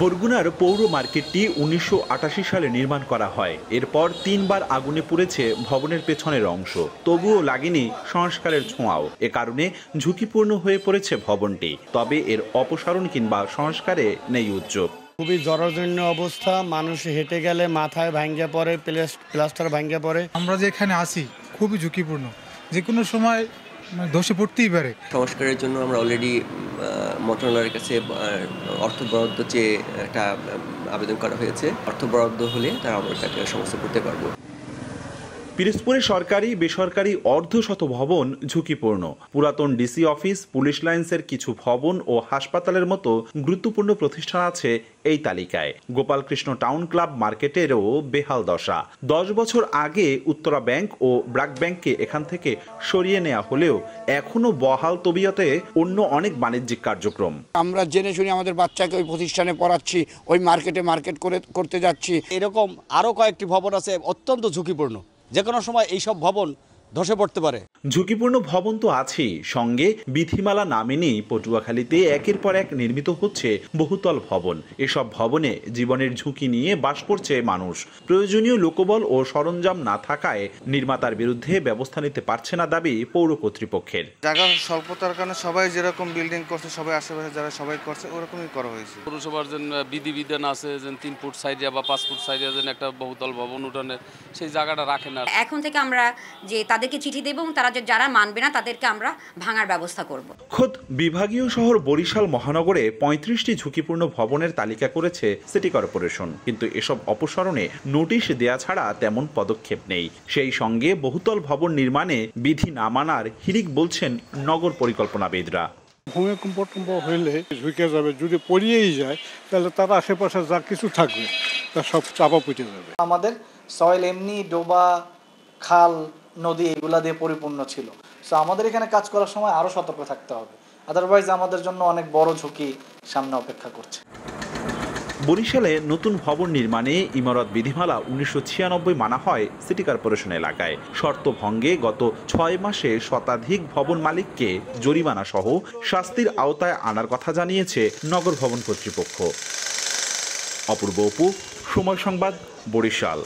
বরগুনার পৌর মার্কেটটি ১৯৮৮ সালে নির্মাণ করা হয়। এরপর ৩ বার আগুনে পুড়েছে ভবনের পেছনের অংশ, তবুও লাগেনি সংস্কারের ছোঁয়াও। এ কারণে ঝুঁকিপূর্ণ হয়ে পড়েছে ভবনটি। তবে এর অপসারণ কিংবা সংস্কারে নেই উদ্যোগ। খুবই জরাজীর্ণ অবস্থা, মানুষ হেঁটে গেলে মাথায় ভাঙ্গা পড়ে, প্লাস্টার ভাঙ্গা পড়ে। আমরা যে এখানে আছি খুবই ঝুঁকিপূর্ণ, যে কোনো সময় ধসে পড়তেই পারে। সংস্কারের জন্য আমরা অলরেডি মন্ত্রণালয়ের কাছে অর্থ বরাদ্দ চেয়ে একটা আবেদন করা হয়েছে। অর্থ বরাদ্দ হলে তারা আমরা তাকে সমস্যা করতে পারবো। পিরোজপুরে সরকারি বেসরকারি অর্ধশত ভবন ঝুঁকিপূর্ণ। পুরাতন ডিসি অফিস, পুলিশ লাইন্সের কিছু ভবন ও হাসপাতালের মতো গুরুত্বপূর্ণ প্রতিষ্ঠান আছে এই তালিকায়। গোপালকৃষ্ণ টাউন ক্লাব মার্কেটেরও বেহাল দশা। 10 বছর আগে উত্তরা ব্যাংক ও ব্র্যাক ব্যাংককে এখান থেকে সরিয়ে নেওয়া হলেও এখনো বহাল তবিয়তে অন্য অনেক বাণিজ্যিক কার্যক্রম। আমরা জেনে শুনে আমাদের বাচ্চাকে ওই প্রতিষ্ঠানে পড়াচ্ছি, ওই মার্কেট করতে যাচ্ছি। এরকম আরও কয়েকটি ভবন আছে অত্যন্ত ঝুঁকিপূর্ণ, যে কোনো সময় এইসব ভবন ধসে পড়তে পারে। ঝুঁকিপূর্ণ ভবন তো আছেই, সঙ্গে বিধিমালা না মেনেই পটুয়াখালীতে একের পর এক নির্মিত হচ্ছে বহুতল ভবন। এসব ভবনে জীবনের ঝুঁকি নিয়ে বাস করছে মানুষ। প্রয়োজনীয় লোকবল ও সরঞ্জাম না থাকায় নির্মাতার বিরুদ্ধে ব্যবস্থা নিতে পারছে না দাবি পৌর কর্তৃপক্ষের। জায়গার স্বল্পতার কারণে সবাই যেরকম বিল্ডিং করছে, সবাই আশেপাশে যারা সবাই করছে ওরকমই করা হয়েছে। পৌরসভার যে বিধিবিধান আছে যে 3 ফুট সাইডে বা 5 ফুট সাইডে যেন একটা বহুতল ভবন উঠানের সেই জায়গাটা রাখে না। এখন থেকে আমরা যে তাদেরকে চিঠি দেব এবং তারা যারা মানবে না তাদেরকে আমরা ভাঙার ব্যবস্থা করব। খোদ বিভাগীয় শহর বরিশাল মহানগরে 35টি ঝুঁকিপূর্ণ ভবনের তালিকা করেছে সিটি কর্পোরেশন, কিন্তু এসব অপসারণে নোটিশ দেয়া ছাড়া তেমন পদক্ষেপ নেই। সেই সঙ্গে বহুতল ভবন নির্মাণে বিধি না মানার হিড়িক বলছেন নগর পরিকল্পনাবিদরা। ভূমিকম্প হইলে ঝুঁকে যাবে, যদি পড়িয়েই যায় তাহলে তার আশেপাশে যা কিছু থাকবে তা সব চাপা পিটে যাবে। আমাদের সয়েল এমনি ডোবা, খাল, নদী এগুলা দিয়ে পরিপূর্ণ ছিল। সো আমাদের এখানে কাজ করার সময় আরও সতর্ক থাকতে হবে, আদারওয়াইজ আমাদের জন্য অনেক বড় ঝুঁকি সামনে অপেক্ষা করছে। বরিশালে নতুন ভবন নির্মাণে ইমারত বিধিমালা 1996 মানা হয় সিটি কর্পোরেশন এলাকায়। শর্ত ভঙ্গে গত 6 মাসে শতাধিক ভবন মালিককে জরিমানা সহ শাস্তির আওতায় আনার কথা জানিয়েছে নগর ভবন কর্তৃপক্ষ। অপূর্ব অপু, সময় সংবাদ, বরিশাল।